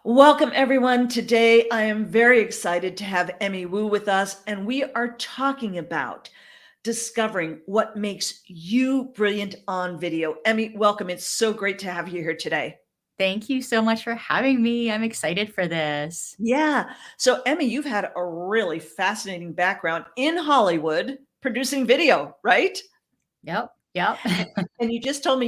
Welcome, everyone. Today, I am very excited to have Emmy Wu with us, and we are talking about discovering what makes you brilliant on video. Emmy, welcome. It's so great to have you here today. Thank you so much for having me. I'm excited for this. Yeah. So, Emmy, you've had a really fascinating background in Hollywood producing video, right? Yep, yep. And you just told me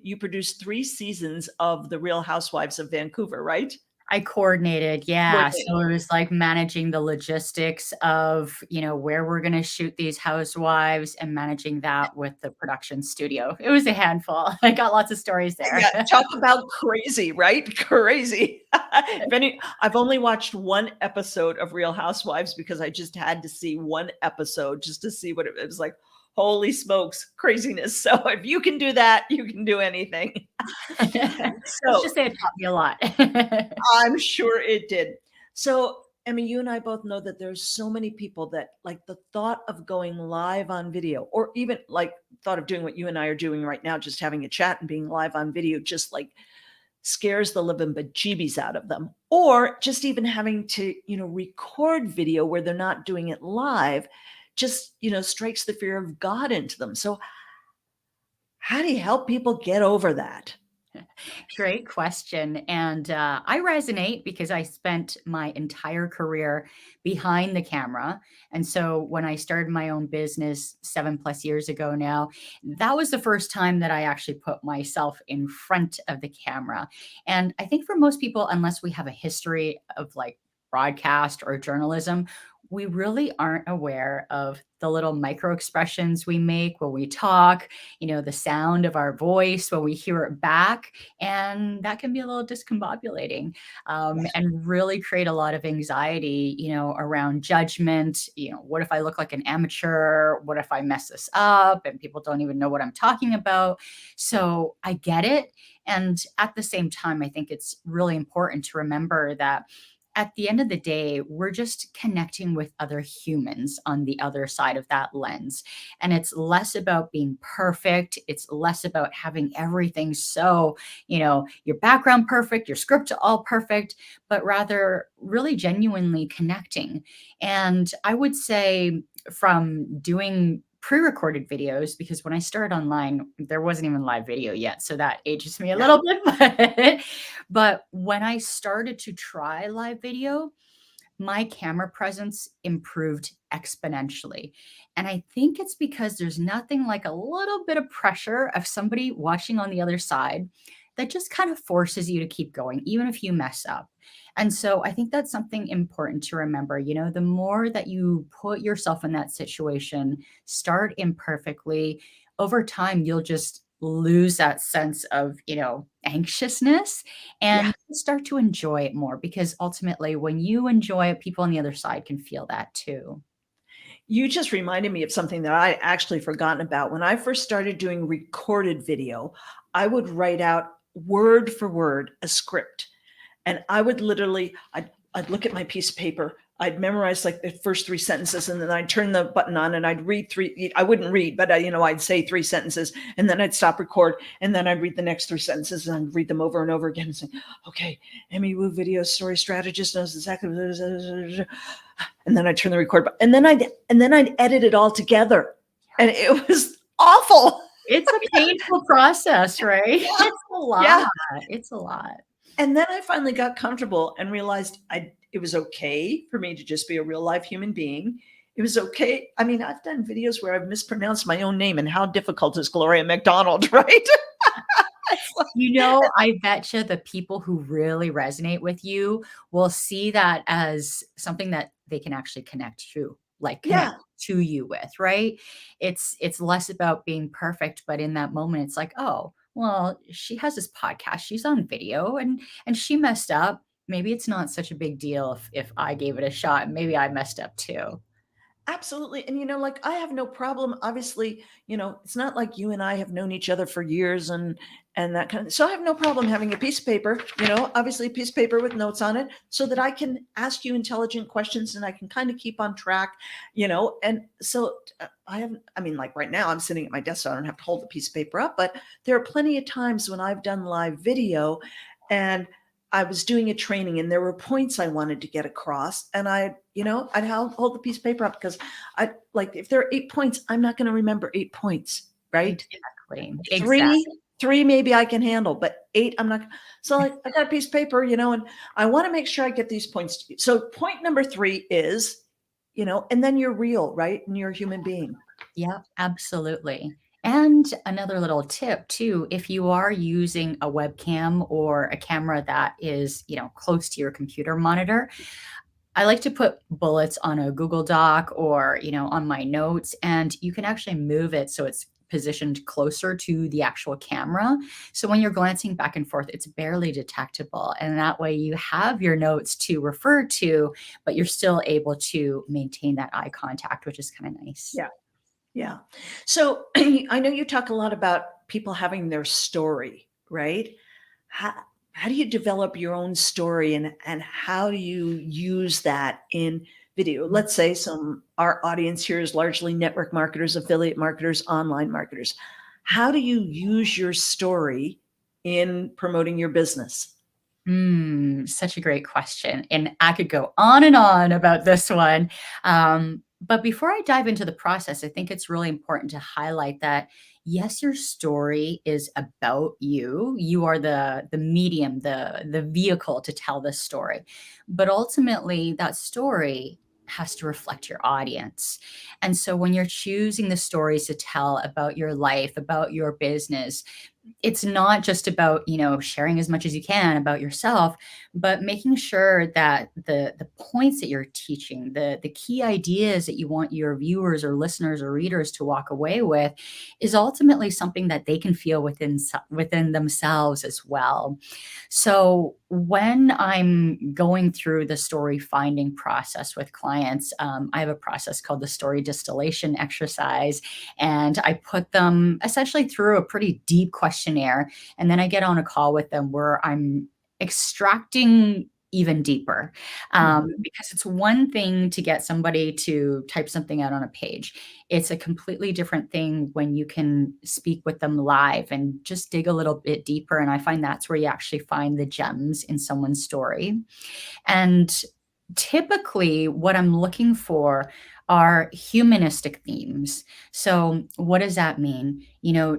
you produced 3 seasons of The Real Housewives of Vancouver, right? I coordinated, yeah. Coordinated. So it was like managing the logistics of, where we're gonna shoot these housewives and managing that with the production studio. It was a handful. I got lots of stories there. Yeah, talk about crazy, right? Crazy. I've only watched one episode of Real Housewives because I just had to see one episode just to see what it was like. Holy smokes, craziness. So if you can do that, you can do anything. Let's So just say it taught me a lot. I'm sure it did. So, Emmy, you and I both know that there's so many people that like the thought of going live on video, or even like thought of doing what you and I are doing right now, just having a chat and being live on video, just like scares the living bejeebies out of them. Or just even having to, record video where they're not doing it live, just, strikes the fear of God into them. So, how do you help people get over that? Great question. And I resonate because I spent my entire career behind the camera. And so when I started my own business 7+ years ago now, that was the first time that I actually put myself in front of the camera. And I think for most people, unless we have a history of like broadcast or journalism, we really aren't aware of the little micro expressions we make when we talk, the sound of our voice when we hear it back, and that can be a little discombobulating, and really create a lot of anxiety, around judgment. What if I look like an amateur? What if I mess this up and people don't even know what I'm talking about? So I get it. And at the same time, I think it's really important to remember that at the end of the day, we're just connecting with other humans on the other side of that lens. And it's less about being perfect. It's less about having everything so, your background perfect, your script all perfect, but rather really genuinely connecting. And I would say from doing pre-recorded videos, because when I started online there wasn't even live video yet, so that ages me a Yeah. little bit. But when I started to try live video, my camera presence improved exponentially. And I think it's because there's nothing like a little bit of pressure of somebody watching on the other side that just kind of forces you to keep going, even if you mess up. And so I think that's something important to remember. The more that you put yourself in that situation, start imperfectly, over time, you'll just lose that sense of, anxiousness, Yeah. and start to enjoy it more, because ultimately when you enjoy it, people on the other side can feel that too. You just reminded me of something that I actually forgotten about. When I first started doing recorded video, I would write out word for word a script. And I would literally, I'd look at my piece of paper, I'd memorize like the first 3 sentences, and then I'd turn the button on and I'd read three. I wouldn't read, but I'd say 3 sentences, and then I'd stop record, and then I'd read the next 3 sentences, and I'd read them over and over again and say, okay, Emmy Wu video story strategist knows exactly. And then I'd turn the record button, and then I'd edit it all together, and it was awful. It's a painful process, right? Yeah, It's a lot. yeah. It's a lot. And then I finally got comfortable and realized it was okay for me to just be a real life human being. It was okay. I mean, I've done videos where I've mispronounced my own name, and how difficult is Gloria McDonald, right? It's like, I betcha the people who really resonate with you will see that as something that they can actually connect to, like connect yeah, to you with, right? It's less about being perfect, but in that moment it's like, "Oh, well, she has this podcast, she's on video, and she messed up. Maybe it's not such a big deal if I gave it a shot. Maybe I messed up too." absolutely. And like I have no problem. Obviously, it's not like you and I have known each other for years and that kind of. So I have no problem having a piece of paper, obviously a piece of paper with notes on it, so that I can ask you intelligent questions and I can kind of keep on track, And so I mean, like right now I'm sitting at my desk, so I don't have to hold the piece of paper up, but there are plenty of times when I've done live video, and I was doing a training and there were points I wanted to get across, and I'd hold the piece of paper up because I like, if there are 8 points, I'm not going to remember 8 points, right? Exactly. Three, Exactly. three maybe I can handle, but 8 I'm not. So like, I got a piece of paper, and I want to make sure I get these points to you. So point number 3 is, and then you're real, right? And you're a human being. Yeah, absolutely. And another little tip too, if you are using a webcam or a camera that is, close to your computer monitor, I like to put bullets on a Google Doc or, on my notes, and you can actually move it so it's positioned closer to the actual camera. So when you're glancing back and forth, it's barely detectable. And that way you have your notes to refer to, but you're still able to maintain that eye contact, which is kind of nice. Yeah. Yeah. So I know you talk a lot about people having their story, right? How, how do you develop your own story, and how do you use that in video? Let's say our audience here is largely network marketers, affiliate marketers, online marketers. How do you use your story in promoting your business? Such a great question. And I could go on and on about this one. But before I dive into the process, I think it's really important to highlight that yes, your story is about you. You are the medium, the vehicle to tell this story. But ultimately, that story has to reflect your audience. And so when you're choosing the stories to tell about your life, about your business, it's not just about, sharing as much as you can about yourself, but making sure that the points that you're teaching, the key ideas that you want your viewers or listeners or readers to walk away with is ultimately something that they can feel within themselves as well. So when I'm going through the story finding process with clients, I have a process called the story distillation exercise, and I put them essentially through a pretty deep questionnaire. And then I get on a call with them where I'm extracting even deeper. Mhm. Because it's one thing to get somebody to type something out on a page. It's a completely different thing when you can speak with them live and just dig a little bit deeper. And I find that's where you actually find the gems in someone's story. And typically, what I'm looking for are humanistic themes. So, what does that mean?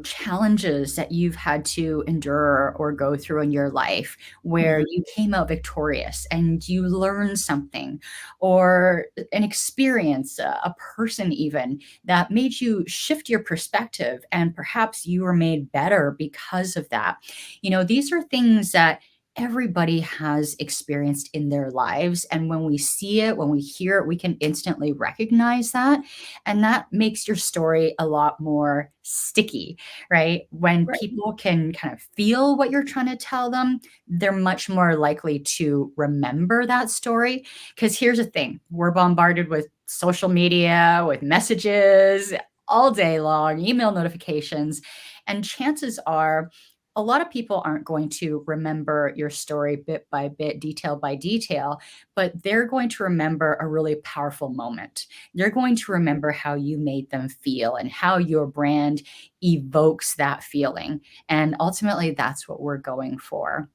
Challenges that you've had to endure or go through in your life where Mhm. you came out victorious and you learned something, or an experience, a person even that made you shift your perspective, and perhaps you were made better because of that. These are things that everybody has experienced in their lives. And when we see it, when we hear it, we can instantly recognize that. And that makes your story a lot more sticky, right? When Right. people can kind of feel what you're trying to tell them, they're much more likely to remember that story. Because here's the thing, we're bombarded with social media, with messages all day long, email notifications. And chances are, a lot of people aren't going to remember your story bit by bit, detail by detail, but they're going to remember a really powerful moment. They're going to remember how you made them feel and how your brand evokes that feeling. And ultimately, that's what we're going for.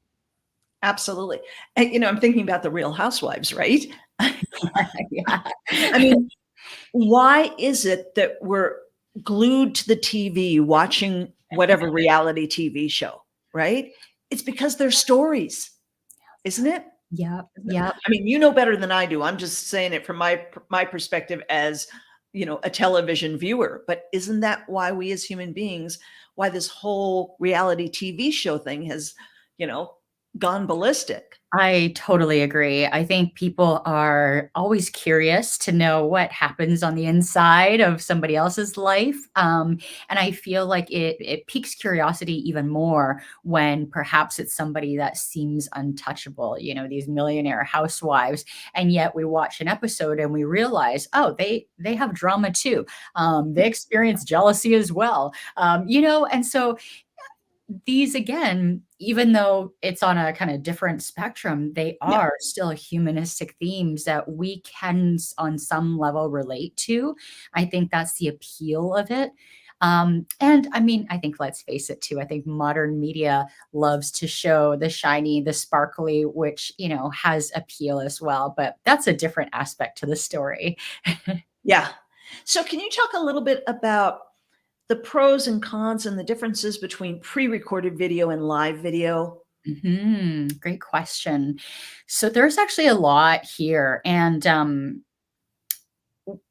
Absolutely. And I'm thinking about the Real Housewives, right? Yeah. I mean, why is it that we're glued to the TV watching whatever reality TV show, right? It's because they're stories, isn't it? Yep. Isn't it? Yep. I mean, you know better than I do. I'm just saying it from my perspective as, a television viewer. But isn't that why we as human beings, why this whole reality TV show thing has, you know, gone ballistic? I totally agree. I think people are always curious to know what happens on the inside of somebody else's life. And I feel like it piques curiosity even more when perhaps it's somebody that seems untouchable, these millionaire housewives. And yet we watch an episode and we realize, oh, they have drama too. They experience jealousy as well. And so these again, even though it's on a kind of different spectrum, they Yeah. are still humanistic themes that we can on some level relate to. I think that's the appeal of it. And I mean, I think let's face it too. I think modern media loves to show the shiny, the sparkly, which, has appeal as well. But that's a different aspect to the story. Yeah. So can you talk a little bit about the pros and cons and the differences between pre-recorded video and live video? Great question. So there's actually a lot here. And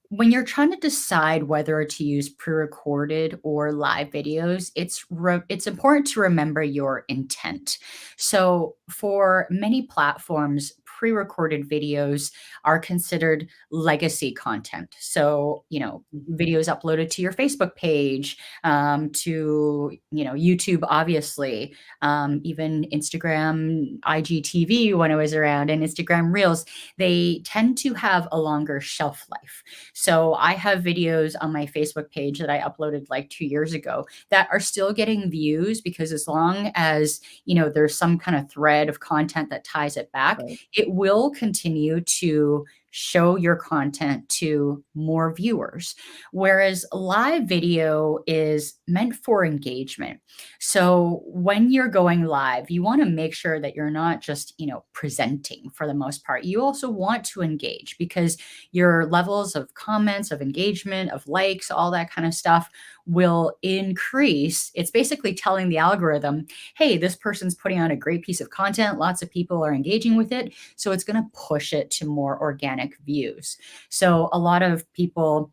when you're trying to decide whether to use pre-recorded or live videos, it's important to remember your intent. So, for many platforms, pre-recorded videos are considered legacy content. So, videos uploaded to your Facebook page, to YouTube, obviously, even Instagram, IGTV when I was around, and Instagram Reels. They tend to have a longer shelf life. So I have videos on my Facebook page that I uploaded like 2 years ago that are still getting views because as long as, there's some kind of thread of content that ties it back, Right. it will continue to show your content to more viewers. Whereas live video is meant for engagement. So when you're going live, you want to make sure that you're not just, presenting for the most part. You also want to engage because your levels of comments, of engagement, of likes, all that kind of stuff will increase. It's basically telling the algorithm, hey, this person's putting on a great piece of content. Lots of people are engaging with it. So it's going to push it to more organic views. So a lot of people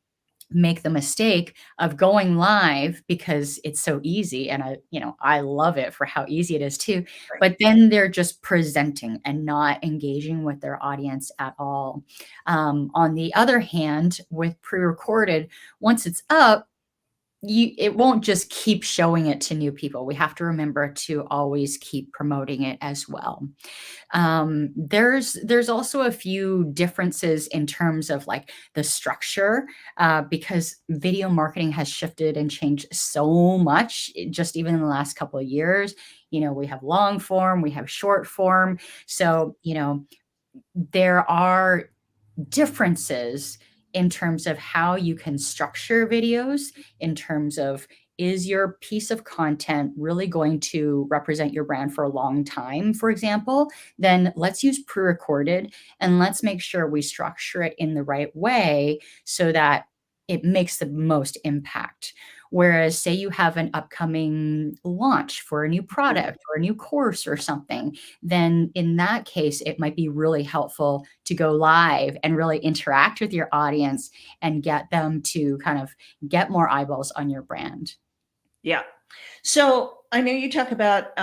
make the mistake of going live because it's so easy, and I love it for how easy it is too, Right. but then they're just presenting and not engaging with their audience at all. On the other hand, with pre-recorded, once it's up, it won't just keep showing it to new people. We have to remember to always keep promoting it as well. There's also a few differences in terms of like the structure, because video marketing has shifted and changed so much, just even in the last couple of years. We have long form, we have short form. So, there are differences in terms of how you can structure videos, in terms of, is your piece of content really going to represent your brand for a long time, for example? Then let's use pre-recorded and let's make sure we structure it in the right way so that it makes the most impact. Whereas, say you have an upcoming launch for a new product or a new course or something, then in that case, it might be really helpful to go live and really interact with your audience and get them to kind of get more eyeballs on your brand. Yeah. So I know you talk about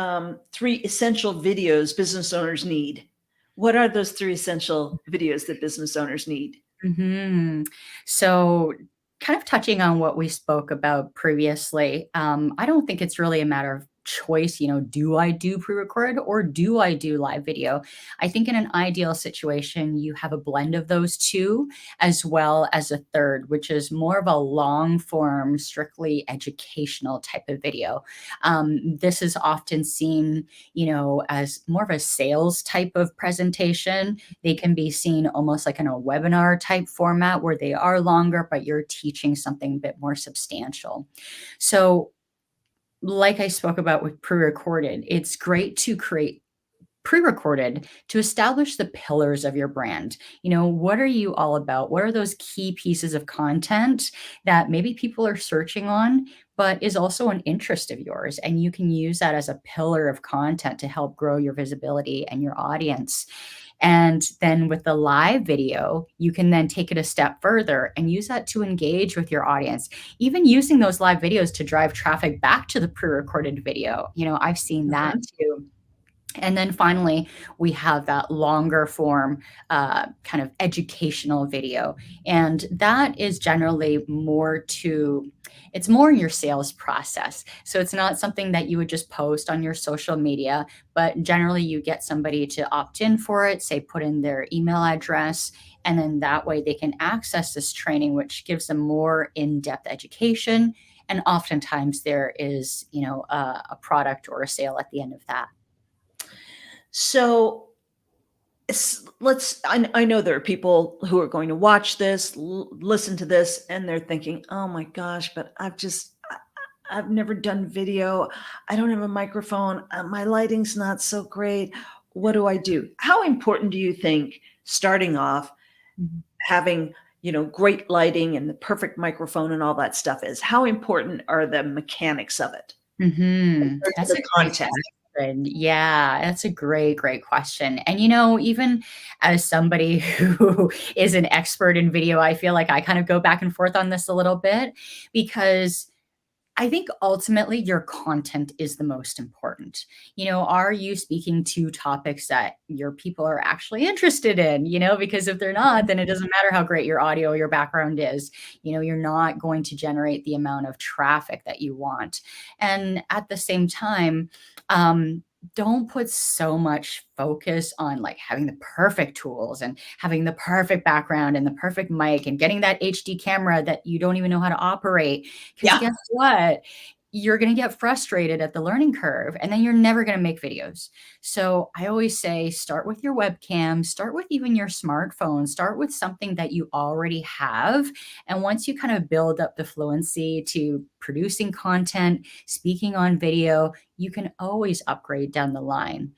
three essential videos business owners need. What are those three essential videos that business owners need? Mhm. So, kind of touching on what we spoke about previously, I don't think it's really a matter of choice. Do I do pre-record or do I do live video? I think in an ideal situation, you have a blend of those two, as well as a third, which is more of a long form, strictly educational type of video. This is often seen, as more of a sales type of presentation. They can be seen almost like in a webinar type format where they are longer, but you're teaching something a bit more substantial. So, like I spoke about with pre-recorded, it's great to create pre-recorded to establish the pillars of your brand. What are you all about? What are those key pieces of content that maybe people are searching on, but is also an interest of yours? And you can use that as a pillar of content to help grow your visibility and your audience. And then with the live video, you can then take it a step further and use that to engage with your audience, even using those live videos to drive traffic back to the pre-recorded video. I've seen that Mhm. too. And then finally, we have that longer form, kind of educational video. And that is generally it's more in your sales process. So it's not something that you would just post on your social media, but generally you get somebody to opt in for it, say put in their email address, and then that way they can access this training, which gives them more in-depth education. And oftentimes there is, a product or a sale at the end of that. So I know there are people who are going to watch this, listen to this, and they're thinking, oh my gosh, but I've never done video. I don't have a microphone. My lighting's not so great. What do I do? How important do you think starting off Mhm. having, great lighting and the perfect microphone and all that stuff is? How important are the mechanics of it compared to That's the a great content? question. Yeah, that's a great, great question. And even as somebody who is an expert in video, I feel like I kind of go back and forth on this a little bit because I think ultimately your content is the most important. Are you speaking to topics that your people are actually interested in? Because if they're not, then it doesn't matter how great your audio, your background is. You're not going to generate the amount of traffic that you want. And at the same time, don't put so much focus on like having the perfect tools and having the perfect background and the perfect mic and getting that HD camera that you don't even know how to operate. Because Yeah. guess what? You're going to get frustrated at the learning curve and then you're never going to make videos. So I always say start with your webcam, start with even your smartphone, start with something that you already have. And once you kind of build up the fluency to producing content, speaking on video, you can always upgrade down the line.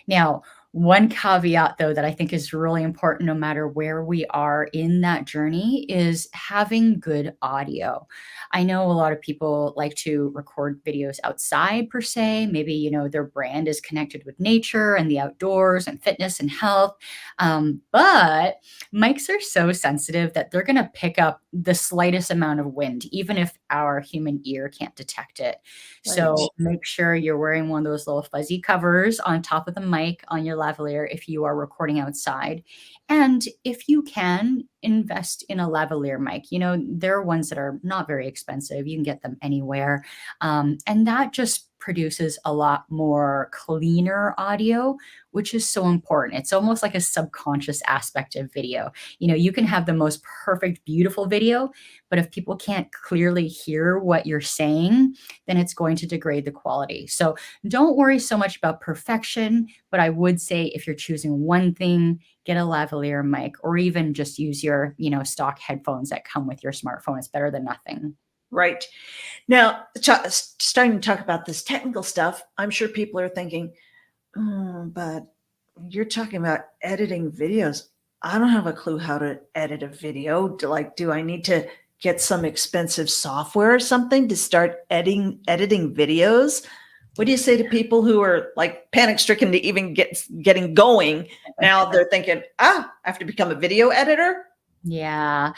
Now, one caveat, though, that I think is really important no matter where we are in that journey is having good audio. I know a lot of people like to record videos outside, per se. Maybe, their brand is connected with nature and the outdoors and fitness and health. But mics are so sensitive that they're going to pick up the slightest amount of wind, even if our human ear can't detect it. Right. So make sure you're wearing one of those little fuzzy covers on top of the mic on your lavalier if you are recording outside. And if you can, invest in a lavalier mic. There are ones that are not very expensive. You can get them anywhere. And that just produces a lot more cleaner audio, which is so important. It's almost like a subconscious aspect of video. You can have the most perfect, beautiful video, but if people can't clearly hear what you're saying, then it's going to degrade the quality. So don't worry so much about perfection, but I would say if you're choosing one thing, get a lavalier mic or even just use your, stock headphones that come with your smartphone. It's better than nothing. Right. Now, starting to talk about this technical stuff, I'm sure people are thinking, but you're talking about editing videos. I don't have a clue how to edit a video. Do I need to get some expensive software or something to start editing videos? What do you say to people who are like panic stricken to even getting going? Now they're thinking, I have to become a video editor. Yeah.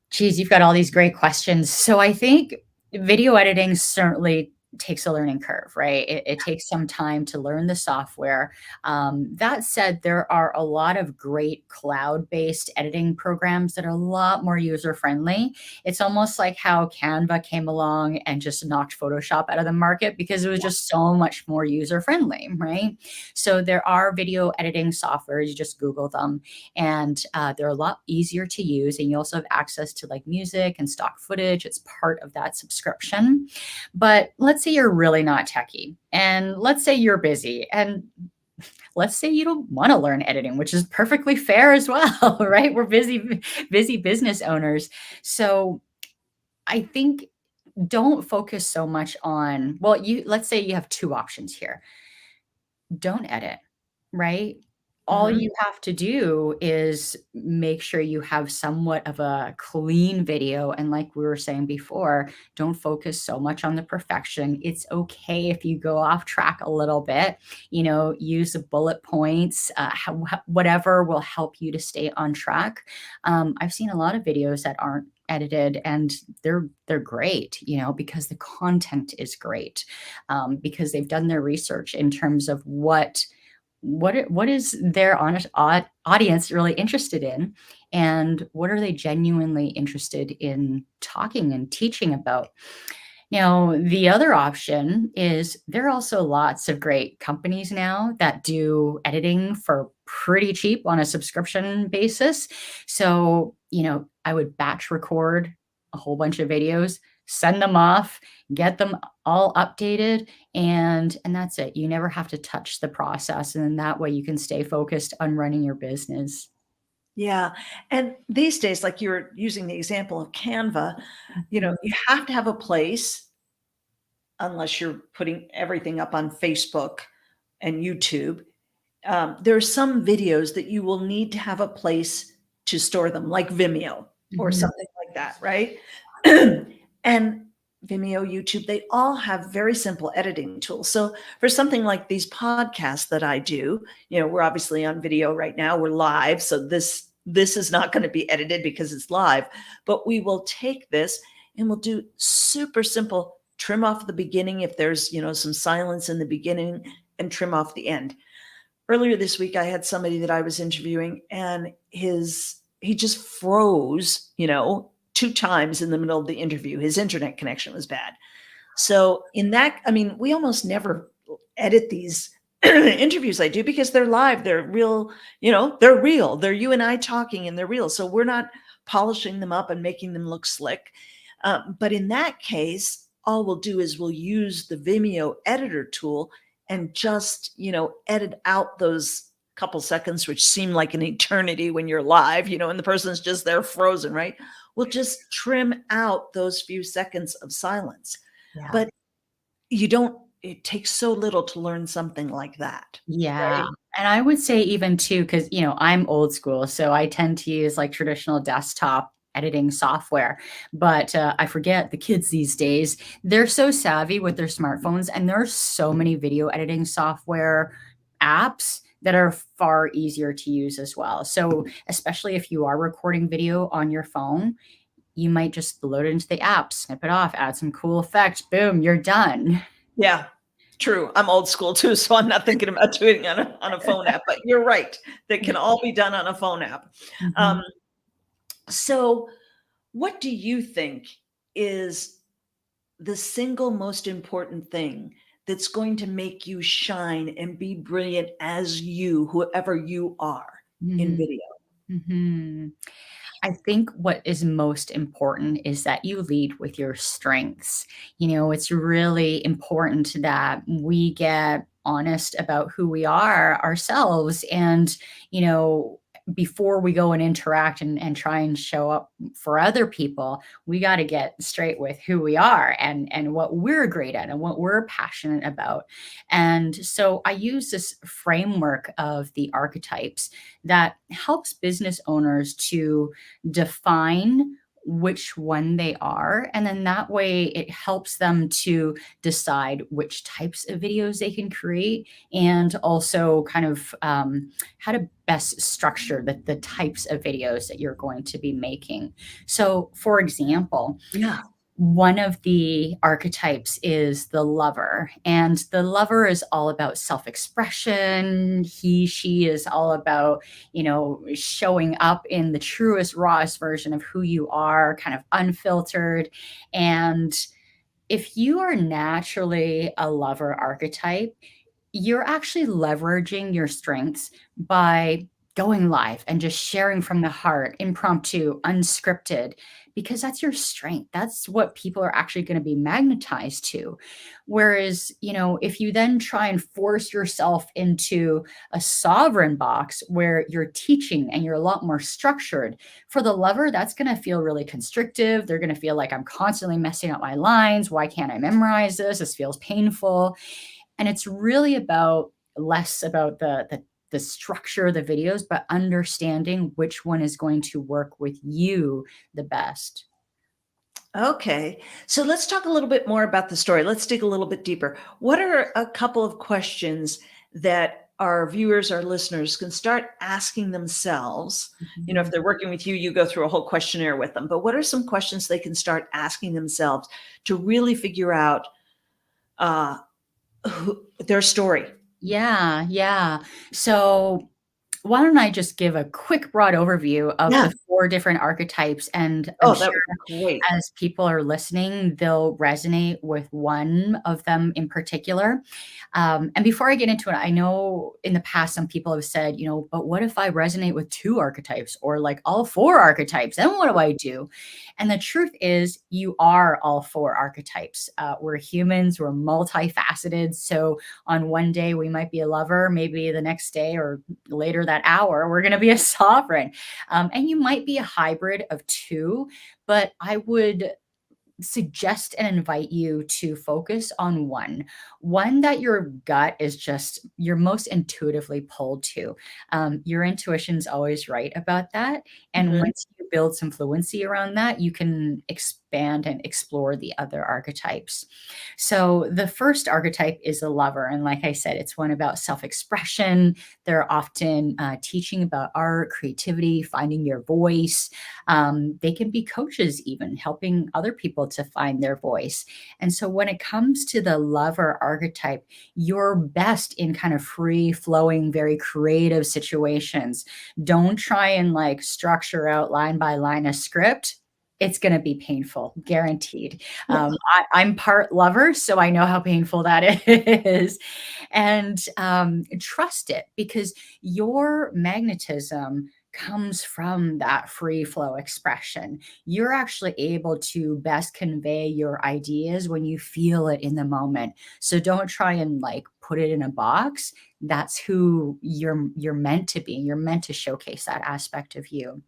Geez, you've got all these great questions. So I think video editing certainly takes a learning curve, right? It takes some time to learn the software. That said, there are a lot of great cloud-based editing programs that are a lot more user-friendly. It's almost like how Canva came along and just knocked Photoshop out of the market because it was just so much more user-friendly, right? So there are video editing softwares, you just Google them, and they're a lot easier to use. And you also have access to like music and stock footage. It's part of that subscription. But let's say you're really not techie, and let's say you're busy, and let's say you don't want to learn editing, which is perfectly fair as well, right? We're busy business owners. So I think don't focus so much on, well, let's say you have two options here. Don't edit, right? All Mhm. you have to do is make sure you have somewhat of a clean video. And like we were saying before, don't focus so much on the perfection. It's okay if you go off track a little bit, use the bullet points, whatever will help you to stay on track. I've seen a lot of videos that aren't edited and they're great, because the content is great, because they've done their research in terms of what is their honest audience really interested in, and what are they genuinely interested in talking and teaching about. Now, the other option is there are also lots of great companies now that do editing for pretty cheap on a subscription basis. So, I would batch record a whole bunch of videos, send them off, get them all updated, and that's it. You never have to touch the process, and then that way you can stay focused on running your business. Yeah. And these days, like you were using the example of Canva, Mhm. you have to have a place unless you're putting everything up on Facebook and YouTube. There are some videos that you will need to have a place to store them, like Vimeo or Mhm. something like that, right? And Vimeo, YouTube, they all have very simple editing tools. So for something like these podcasts that I do, we're obviously on video right now, we're live, so this is not going to be edited because it's live, but we will take this and we'll do super simple trim off the beginning if there's, some silence in the beginning, and trim off the end. Earlier this week, I had somebody that I was interviewing, and he just froze, 2 times in the middle of the interview. His internet connection was bad. So in that, I mean, we almost never edit these interviews I do because they're live, they're real, they're real. They're you and I talking, and they're real. So we're not polishing them up and making them look slick. But in that case, all we'll do is we'll use the Vimeo editor tool and just, edit out those couple seconds, which seem like an eternity when you're live, and the person's just there frozen, right? We'll just trim out those few seconds of silence. Yeah. But it takes so little to learn something like that, Yeah. right? And I would say even too, because, I'm old school, so I tend to use like traditional desktop editing software. But I forget the kids these days, they're so savvy with their smartphones, and there are so many video editing software apps that are far easier to use as well. So, especially if you are recording video on your phone, you might just load it into the app, snip it off, add some cool effects, boom, you're done. Yeah, true. I'm old school too, so I'm not thinking about doing it on a phone app, but you're right. That can all be done on a phone app. Um, Mhm. so what do you think is the single most important thing that's going to make you shine and be brilliant as you, whoever you are, in Mhm. video? Mhm. I think what is most important is that you lead with your strengths. It's really important that we get honest about who we are ourselves. And, you know, before we go and interact and try and show up for other people, we got to get straight with who we are and what we're great at and what we're passionate about. And so I use this framework of the archetypes that helps business owners to define which one they are. And then that way it helps them to decide which types of videos they can create and also kind of how to best structure the types of videos that you're going to be making. So, for example, Yeah. one of the archetypes is the lover, and the lover is all about self-expression. She is all about, showing up in the truest, rawest version of who you are, kind of unfiltered. And if you are naturally a lover archetype, you're actually leveraging your strengths by going live and just sharing from the heart, impromptu, unscripted, because that's your strength. That's what people are actually going to be magnetized to. Whereas, if you then try and force yourself into a sovereign box where you're teaching and you're a lot more structured, for the lover, that's going to feel really constrictive. They're going to feel like I'm constantly messing up my lines. Why can't I memorize this? This feels painful. And it's really about less about the structure of the videos, but understanding which one is going to work with you the best. Okay. So let's talk a little bit more about the story. Let's dig a little bit deeper. What are a couple of questions that our viewers, our listeners can start asking themselves? If Mhm. they're working with you, you go through a whole questionnaire with them. But what are some questions they can start asking themselves to really figure out uh, their story? Yeah, yeah. So why don't I just give a quick broad overview of Yeah. the 4 different archetypes, and I'm Oh, that sure would be great. as people are listening, they'll resonate with one of them in particular. And before I get into it, I know in the past some people have said, but what if I resonate with 2 archetypes or like all 4 archetypes? Then what do I do? And the truth is, you are all 4 archetypes. We're humans, we're multifaceted. So on one day, we might be a lover, maybe the next day or later that hour, we're going to be a sovereign. And you might be a hybrid of 2, but I would suggest and invite you to focus on one that your gut is just you're most intuitively pulled to. Your intuition's always right about that, and Mhm. once you build some fluency around that, you can expand and explore the other archetypes. So the first archetype is a lover, and like I said, it's one about self-expression. They're often teaching about art, creativity, finding your voice. They can be coaches, even helping other people to find their voice. And so, when it comes to the lover archetype, you're best in kind of free flowing, very creative situations. Don't try and like structure out line by line a script. It's going to be painful, guaranteed. I'm part lover, so I know how painful that is. And trust it, because your magnetism comes from that free flow expression. You're actually able to best convey your ideas when you feel it in the moment. So don't try and like put it in a box. That's who you're meant to be. You're meant to showcase that aspect of you.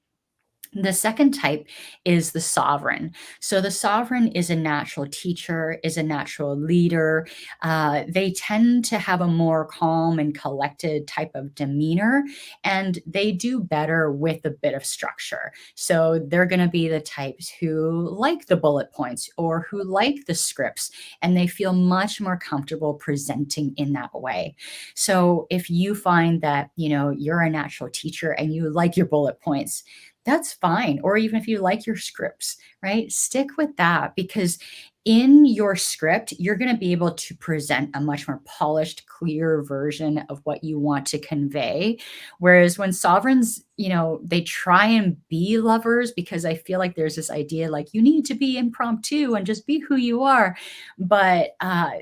The second type is the sovereign. So the sovereign is a natural teacher, is a natural leader. They tend to have a more calm and collected type of demeanor, and they do better with a bit of structure. So they're going to be the types who like the bullet points or who like the scripts, and they feel much more comfortable presenting in that way. So if you find that, you're a natural teacher and you like your bullet points, that's fine. Or even if you like your scripts, right? Stick with that, because in your script, you're going to be able to present a much more polished, clear version of what you want to convey. Whereas when sovereigns, they try and be lovers, because I feel like there's this idea like you need to be impromptu and just be who you are. But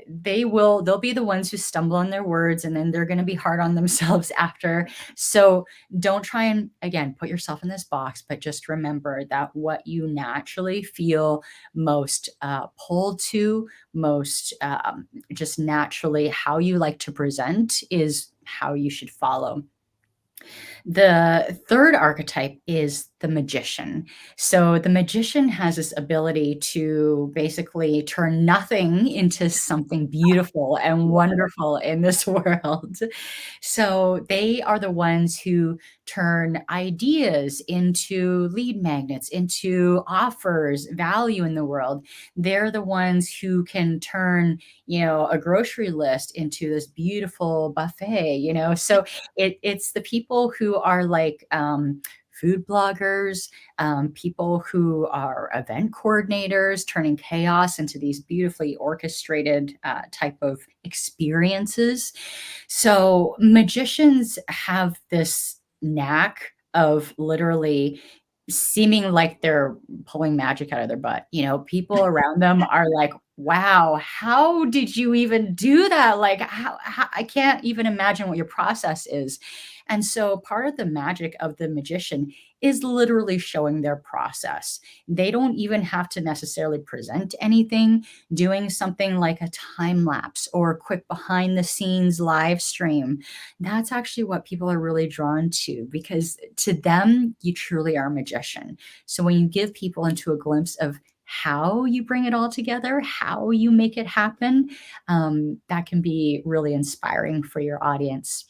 they'll be the ones who stumble on their words, and then they're going to be hard on themselves after. So don't try and, again, put yourself in this box, but just remember that what you naturally feel most pulled to, most just naturally how you like to present is how you should follow. The third archetype is the magician. So the magician has this ability to basically turn nothing into something beautiful and wonderful in this world. So they are the ones who turn ideas into lead magnets, into offers, value in the world. They're the ones who can turn, a grocery list into this beautiful buffet, So it's the people who are like food bloggers, people who are event coordinators, turning chaos into these beautifully orchestrated type of experiences. So magicians have this knack of literally seeming like they're pulling magic out of their butt. People around them are like, wow, how did you even do that? Like, how I can't even imagine what your process is. And so part of the magic of the magician is literally showing their process. They don't even have to necessarily present anything. Doing something like a time lapse or a quick behind the scenes live stream, that's actually what people are really drawn to, because to them, you truly are a magician. So when you give people into a glimpse of how you bring it all together, how you make it happen, that can be really inspiring for your audience.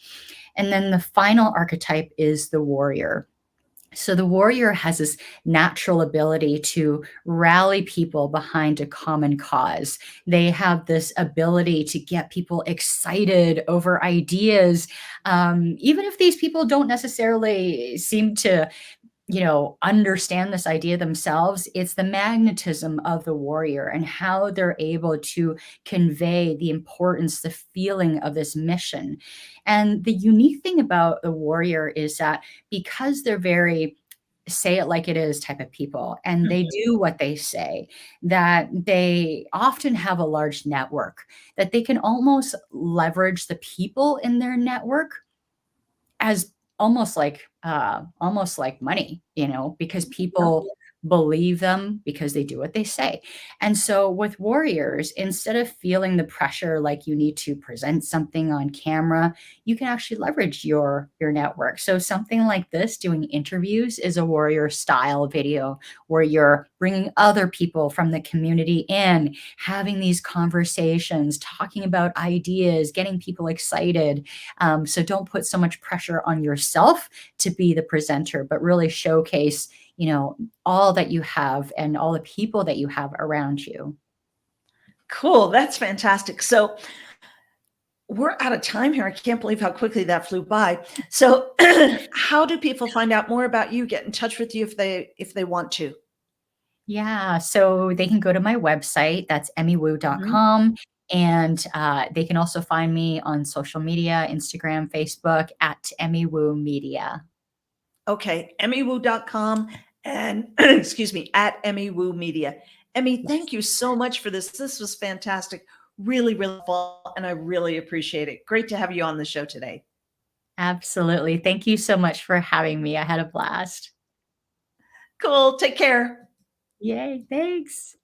And then the final archetype is the warrior. So the warrior has this natural ability to rally people behind a common cause. They have this ability to get people excited over ideas, even if these people don't necessarily seem to understand this idea themselves. It's the magnetism of the warrior and how they're able to convey the importance, the feeling of this mission. And the unique thing about the warrior is that because they're very say it like it is type of people, and they do what they say, that they often have a large network, that they can almost leverage the people in their network as almost like money, because people believe them because they do what they say. And so with warriors, instead of feeling the pressure like you need to present something on camera, you can actually leverage your network. So something like this, doing interviews, is a warrior style video where you're bringing other people from the community in, having these conversations, talking about ideas, getting people excited. So don't put so much pressure on yourself to be the presenter, but really showcase, all that you have and all the people that you have around you. Cool. That's fantastic. So we're out of time here. I can't believe how quickly that flew by. So how do people find out more about you, get in touch with you if they want to? Yeah, so they can go to my website, that's Mhm. emmywu.com, and they can also find me on social media, Instagram, Facebook, at Emmy Wu Media. Okay, emmywu.com and excuse me, at Emmy Wu Media. Emmy, Yes, thank you so much for this. This was fantastic. Really, really fun, and I really appreciate it. Great to have you on the show today. absolutely. Thank you so much for having me. I had a blast. Cool. Take care. Yay, thanks.